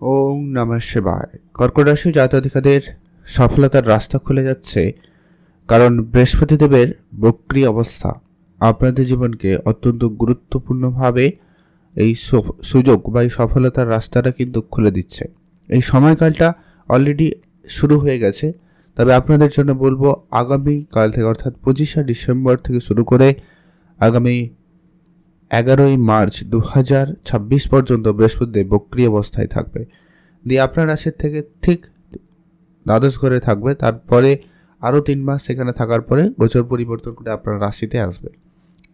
ওম নমঃ শিবায়। কর্কট রাশি জাতক-জাতিকাদের সফলতার রাস্তা খুলে যাচ্ছে, কারণ বৃহস্পতিদেবের বক্রী অবস্থা আপনাদের জীবনকে অত্যন্ত গুরুত্বপূর্ণভাবে এই সুযোগ বা এই সফলতার রাস্তাটা কিন্তু খুলে দিচ্ছে। এই সময়কালটা অলরেডি শুরু হয়ে গেছে, তবে আপনাদের জন্য বলবো আগামী কাল থেকে অর্থাৎ 25শে ডিসেম্বর থেকে শুরু করে আগামী 11ই মার্চ 2026 পর্যন্ত বৃহস্পতিদেব বক্রী অবস্থায় থাকবে। দিয়ে আপনার রাশির থেকে ঠিক দ্বাদশ ঘরে থাকবে। তারপরে আরও 3 মাস সেখানে থাকার পরে গোচর পরিবর্তন করে আপনার রাশিতে আসবে।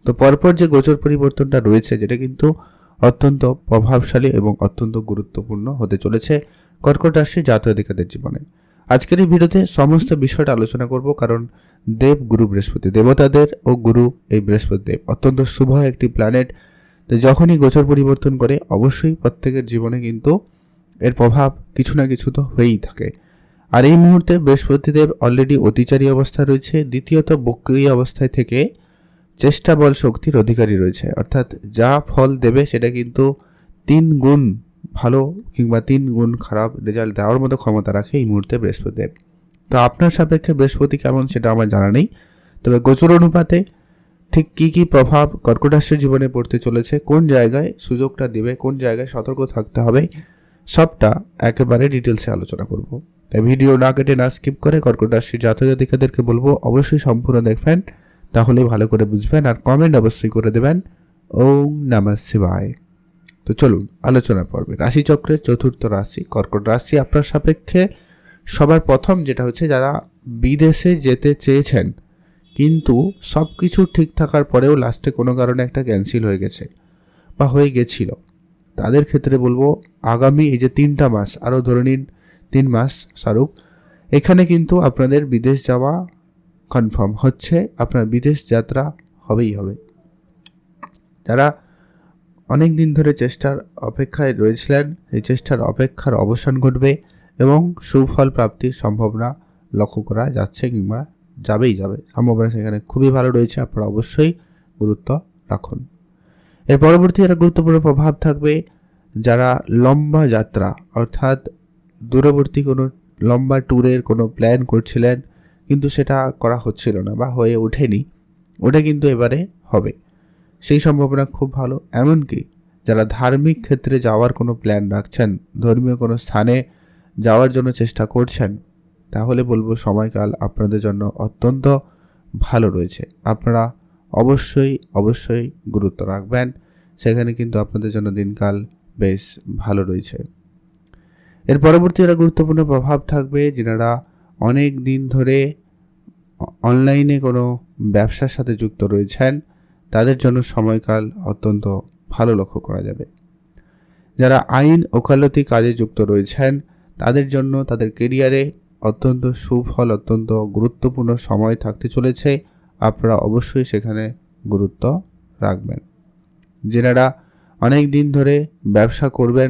তো পরপর যে গোচর পরিবর্তনটা রয়েছে, যেটা কিন্তু অত্যন্ত প্রভাবশালী এবং অত্যন্ত গুরুত্বপূর্ণ হতে চলেছে কর্কট রাশির জাতক-জাতিকাদের জীবনে। আজকের এই ভিডিওতে সমস্ত বিষয়টা আলোচনা করব, কারণ দেব গুরু বৃহস্পতি, দেবতাদের ও গুরু এই বৃহস্পতিদেব অত্যন্ত শুভ একটি প্ল্যানেট। তো যখনই গোচর পরিবর্তন করে অবশ্যই প্রত্যেকের জীবনে কিন্তু এর প্রভাব কিছু না কিছু তো হয়েই থাকে। আর এই মুহূর্তে বৃহস্পতিদেব অলরেডি অতিচারী অবস্থায় রয়েছে, দ্বিতীয়ত বক্রী অবস্থায় থেকে চেষ্টা বল শক্তির অধিকারী রয়েছে, অর্থাৎ যা ফল দেবে সেটা কিন্তু 3 গুণ ভালো কিংবা 3 গুণ খারাপ রেজাল্ট দেওয়ার মতো ক্ষমতা রাখে এই মুহূর্তে বৃহস্পতিদেব। তো আপনার সাপেক্ষে বৃহস্পতি কেমন সেটা আমার জানা নেই, তবে গোচর অনুপাতে ঠিক কী কী প্রভাব কর্কট রাশির জীবনে পড়তে চলেছে, কোন জায়গায় সুযোগটা দেবে, কোন জায়গায় সতর্ক থাকতে হবে, সবটা একেবারে ডিটেলসে আলোচনা করব। তাই ভিডিও না কেটে না স্কিপ করে কর্কট রাশির জাতক-জাতিকাদেরকে বলবো অবশ্যই সম্পূর্ণ দেখবেন, তাহলে ভালো করে বুঝবেন। আর কমেন্ট অবশ্যই করে দেবেন ওম নমঃ শিবায়। তো চলুন আলোচনা পর্বে। রাশিচক্রের চতুর্থ রাশি কর্কট রাশি। আপনার সাপেক্ষে সবার প্রথম যেটা হচ্ছে, যারা বিদেশে যেতে চেয়েছেন কিন্তু সব কিছু ঠিক থাকার পরেও লাস্টে কোনো কারণে একটা ক্যান্সেল হয়ে গেছে বা হয়ে গেছিল, তাদের ক্ষেত্রে বলবো আগামী এই যে 3টা মাস, আরও ধরে নিন 3 মাস শাহরুখ, এখানে কিন্তু আপনাদের বিদেশ যাওয়া কনফার্ম হচ্ছে, আপনার বিদেশ যাত্রা হবেই হবে। যারা অনেক দিন ধরে চেষ্টার অপেক্ষায় রয়েছিলেন, এই চেষ্টার অপেক্ষার অবসান ঘটবে এবং সুফল প্রাপ্তির সম্ভাবনা লক্ষ্য করা যাচ্ছে কিংবা যাবে। সম্ভাবনা সেখানে খুবই ভালো রয়েছে, আপনারা অবশ্যই গুরুত্ব রাখুন। এর পরবর্তী একটা গুরুত্বপূর্ণ প্রভাব থাকবে যারা লম্বা যাত্রা অর্থাৎ দূরবর্তী কোনো লম্বা ট্যুরের কোনো প্ল্যান করছিলেন কিন্তু সেটা করা হচ্ছিল না বা হয়ে ওঠেনি, ওটা কিন্তু এবারে হবে, সেই সম্ভাবনা খুব ভালো। এমনকি যারা ধার্মিক ক্ষেত্রে যাওয়ার কোনো প্ল্যান রাখছেন, ধর্মীয় কোনো স্থানে যাওয়ার জন্য চেষ্টা করছেন, তাহলে বলবো সময়কাল আপনাদের জন্য অত্যন্ত ভালো রয়েছে। আপনারা অবশ্যই গুরুত্ব রাখবেন, সেখানে কিন্তু আপনাদের জন্য দিনকাল বেশ ভালো রয়েছে। এর পরবর্তী একটা গুরুত্বপূর্ণ প্রভাব থাকবে যারা অনেক দিন ধরে অনলাইনে কোনো ব্যবসার সাথে যুক্ত রয়েছেন, তাদের জন্য সময়কাল অত্যন্ত ভালো লক্ষ্য করা যাবে। যারা আইন ওকালতি কাজে যুক্ত রয়েছেন, তাদের জন্য তাদের কেরিয়ারে অত্যন্ত সুফল, অত্যন্ত গুরুত্বপূর্ণ সময় থাকতে চলেছে, আপনারা অবশ্যই সেখানে গুরুত্ব রাখবেন। যারা অনেক দিন ধরে ব্যবসা করবেন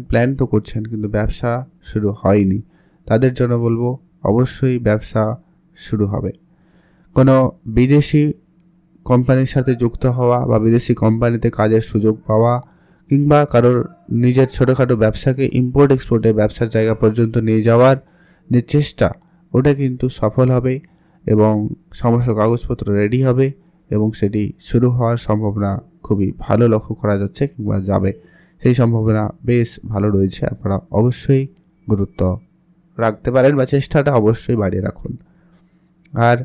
প্ল্যান তো করছেন কিন্তু ব্যবসা শুরু হয়নি, তাদের জন্য বলবো অবশ্যই ব্যবসা শুরু হবে। কোনো বিদেশি কোম্পানির সাথে যুক্ত হওয়া বা বিদেশি কোম্পানিতে কাজের সুযোগ পাওয়া কিংবা কারোর নিজের ছোটোখাটো ব্যবসাকে ইম্পোর্ট এক্সপোর্টের ব্যবসার জায়গা পর্যন্ত নিয়ে যাওয়ার যে চেষ্টা, ওটা কিন্তু সফল হবে এবং সমস্ত কাগজপত্র রেডি হবে এবং সেটি শুরু হওয়ার সম্ভাবনা খুবই ভালো লক্ষ্য করা যাচ্ছে কিংবা যাবে, সেই সম্ভাবনা বেশ ভালো রয়েছে। আপনারা অবশ্যই গুরুত্ব রাখতে পারেন বা চেষ্টাটা অবশ্যই বাড়িয়ে রাখুন। আর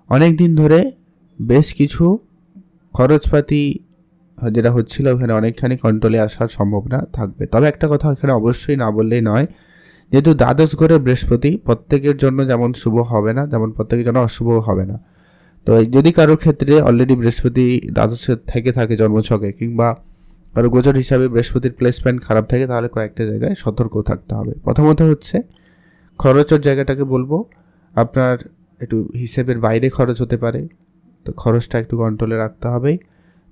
অনেক দিন ধরে বেশ কিছু খরচপাতি যেটা হচ্ছিল ওখানে অনেকখানি কন্ট্রোলে আসার সম্ভাবনা থাকবে। তবে একটা কথা এখানে অবশ্যই না বললেই নয়, যেহেতু দ্বাদশ ঘরে বৃহস্পতি প্রত্যেকের জন্য যেমন শুভ হবে না, তেমন প্রত্যেকের জন্য অশুভ হবে না। তো যদি কারোর ক্ষেত্রে অলরেডি বৃহস্পতি দ্বাদশে থেকে থাকে জন্মছকে কিংবা কারো গোচর হিসাবে বৃহস্পতির প্লেসমেন্ট খারাপ থাকে, তাহলে কয়েকটা জায়গায় সতর্ক থাকতে হবে। প্রথমত হচ্ছে খরচের জায়গাটাকে বলবো আপনার একটু হিসেবের বাইরে খরচ হতে পারে, তো খরচটা একটু কন্ট্রোলে রাখতে হবে।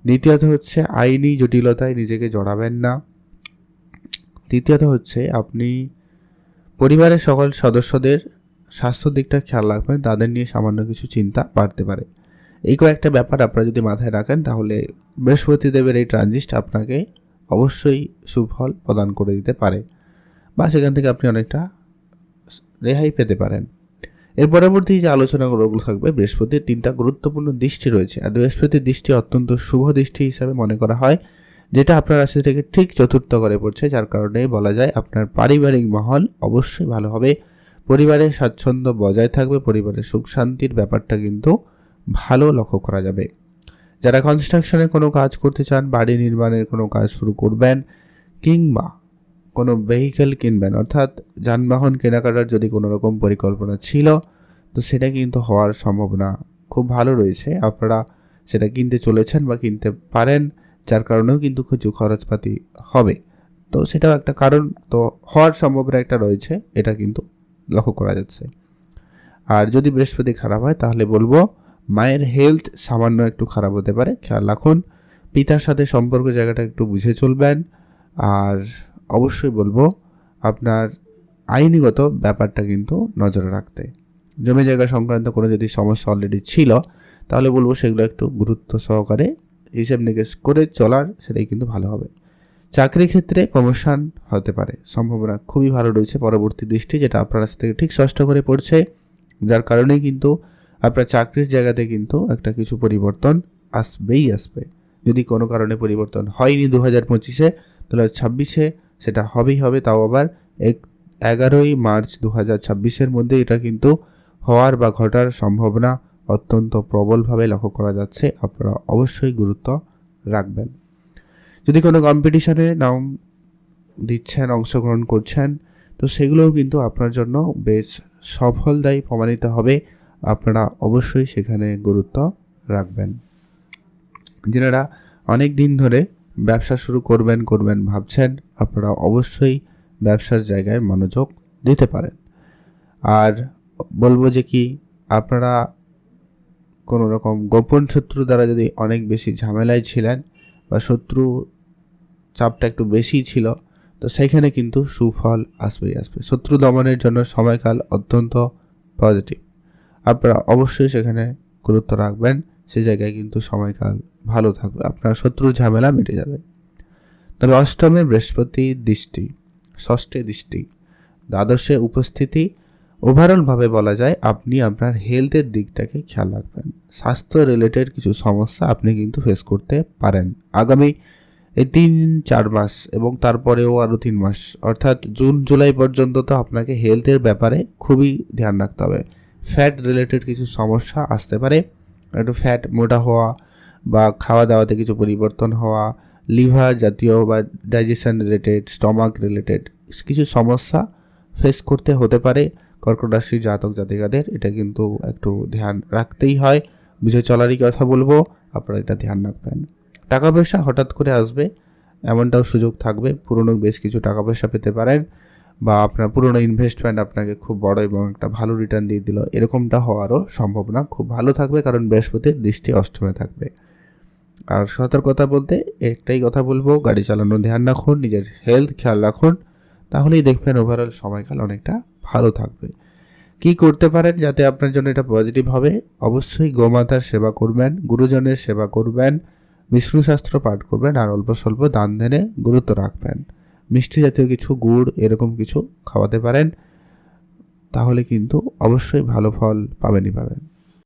দ্বিতীয়ত হচ্ছে আইনি জটিলতায় নিজেকে জড়াবেন না। তৃতীয়ত হচ্ছে আপনি পরিবারের সকল সদস্যদের স্বাস্থ্যের দিকটা খেয়াল রাখবেন, তাদের নিয়ে সামান্য কিছু চিন্তা বাড়তে পারে। এই কয়েকটা ব্যাপার আপনারা যদি মাথায় রাখেন, তাহলে বৃহস্পতিদেবের এই ট্রানজিট আপনাকে অবশ্যই সুফল প্রদান করে দিতে পারে বা সেখান থেকে আপনি অনেকটা রেহাই পেতে পারেন। এর পরবর্তী যে আলোচনাগুলো থাকবে, বৃহস্পতির 3টা গুরুত্বপূর্ণ দৃষ্টি রয়েছে। আর বৃহস্পতির দৃষ্টি অত্যন্ত শুভ দৃষ্টি হিসাবে মনে করা হয়, যেটা আপনার রাশি থেকে ঠিক চতুর্থ ঘরে পড়ছে, যার কারণে বলা যায় আপনার পারিবারিক মহল অবশ্যই ভালো হবে, পরিবারের স্বাচ্ছন্দ্য বজায় থাকবে, পরিবারের সুখ শান্তির ব্যাপারটা কিন্তু ভালো লক্ষ্য করা যাবে। যারা কনস্ট্রাকশনের কোনো কাজ করতে চান, বাড়ি নির্মাণের কোনো কাজ শুরু করবেন, কিংবা কোনো ভেহিকেল কিনবেন, অর্থাৎ যানবাহন কেনাকাটার যদি কোনো রকম পরিকল্পনা ছিল, তো সেটা কিন্তু হওয়ার সম্ভাবনা খুব ভালো রয়েছে। আপনারা সেটা কিনতে চলেছেন বা কিনতে পারেন, যার কারণেও কিন্তু কিছু খরচপাতি হবে, তো সেটাও একটা কারণ। তো হওয়ার সম্ভাবনা একটা রয়েছে, এটা কিন্তু লক্ষ্য করা যাচ্ছে। আর যদি বৃহস্পতি খারাপ হয়, তাহলে বলবো মায়ের হেলথ সামান্য একটু খারাপ হতে পারে, খেয়াল রাখুন। পিতার সাথে সম্পর্ক জায়গাটা একটু বুঝে চলবেন। আর অবশ্যই বলবো আপনার আইনিগত ব্যাপারটা কিন্তু নজরে রাখতে। জমি জায়গা সংক্রান্ত কোনো যদি সমস্যা অলরেডি ছিল, তাহলে বলবো সেগুলো একটু গুরুত্ব সহকারে হিসেব নিকেশ করে চলার, সেটাই কিন্তু ভালো হবে। চাকরি ক্ষেত্রে প্রমোশন হতে পারে, সম্ভাবনা খুবই ভালো রয়েছে পরবর্তী দৃষ্টি, যেটা আপনার কাছ থেকে ঠিক ষষ্ঠ করে পড়ছে, যার কারণেই কিন্তু আপনার চাকরির জায়গাতে কিন্তু একটা কিছু পরিবর্তন আসবেই আসবে। যদি কোনো কারণে পরিবর্তন হয়নি 2025-এ, তাহলে 26-এ সেটা হবেই হবে, তাও আবার 11ই মার্চ 2026-এর মধ্যে এটা কিন্তু হওয়ার বা ঘটার সম্ভাবনা অত্যন্ত প্রবলভাবে লক্ষ্য করা যাচ্ছে। আপনারা অবশ্যই গুরুত্ব রাখবেন। যদি কোনো কম্পিটিশনে নাম দিচ্ছেন, অংশগ্রহণ করছেন, তো সেগুলোও কিন্তু আপনার জন্য বেশ সফলদায়ী প্রমাণিত হবে। আপনারা অবশ্যই সেখানে গুরুত্ব রাখবেন। যারা অনেক দিন ধরে ব্যবসা শুরু করবেন ভাবছেন, আপনারা অবশ্যই ব্যবসার জায়গায় মনোযোগ দিতে পারেন। আর বলবো যে কি, আপনারা কোনো রকম গোপন শত্রু দ্বারা যদি অনেক বেশি ঝামেলায় ছিলেন বা শত্রু চাপটা একটু বেশি ছিল, তো সেখানে কিন্তু সুফল আসবেই আসবে। শত্রু দমনের জন্য সময়কাল অত্যন্ত পজিটিভ, আপনারা অবশ্যই সেখানে গুরুত্ব রাখবেন। সে জায়গায় কিন্তু সময়কাল ভালো থাকবে, আপনার শত্রুর ঝামেলা মিটে যাবে। তবে অষ্টমে বৃহস্পতির দৃষ্টি, ষষ্ঠে দৃষ্টি, দ্বাদশে উপস্থিতি, ওভারঅলভাবে বলা যায় আপনি আপনার হেলথের দিকটাকে খেয়াল রাখবেন। স্বাস্থ্য রিলেটেড কিছু সমস্যা আপনি কিন্তু ফেস করতে পারেন আগামী এই 3-4 মাস, এবং তারপরেও আরও 3 মাস, অর্থাৎ জুন জুলাই পর্যন্ত তো আপনাকে হেলথের ব্যাপারে খুবই ধ্যান রাখতে হবে। ফ্যাট রিলেটেড কিছু সমস্যা আসতে পারে, একটু ফ্যাট মোটা হওয়া বা খাওয়া দাওয়াতে কিছু পরিবর্তন হওয়া, লিভার জাতীয় বা ডাইজেশন রিলেটেড, স্টমাক রিলেটেড কিছু সমস্যা ফেস করতে হতে পারে কর্কট রাশির জাতক জাতিকাদের। এটা কিন্তু একটু ধ্যান রাখতেই হয়, বুঝে চলারই কথা বলবো, আপনারা এটা ধ্যান রাখবেন। টাকা পয়সা হঠাৎ করে আসবে, এমনটাও সুযোগ থাকবে। পুরনো বেশ কিছু টাকা পয়সা পেতে পারেন, বা আপনার পুরনো ইনভেস্টমেন্ট আপনাকে খুব বড় এবং একটা ভালো রিটার্ন দিয়ে দিল, এরকমটা হওয়ারও সম্ভাবনা খুব ভালো থাকবে, কারণ বৃহস্পতির দৃষ্টি অষ্টমে থাকবে। আর সতর্কতা বলতে একটাই কথা বলবো, গাড়ি চালানো ধ্যান রাখুন, নিজের হেলথ খেয়াল রাখুন, তাহলেই দেখবেন ওভারঅল সময়কাল অনেকটা ভালো থাকবে। কি করতে পারেন যাতে আপনার জন্য এটা পজিটিভ হবে? অবশ্যই গোমাতার সেবা করবেন, গুরুজনের সেবা করবেন, বিষ্ণু শাস্ত্র পাঠ করবেন, আর অল্প স্বল্প দান ধ্যানে গুরুত্ব রাখবেন। মিষ্টি জাতীয় কিছু, গুড় এরকম কিছু খাওয়াতে পারেন, তাহলে কিন্তু অবশ্যই ভালো ফল পাবেনই পাবেন।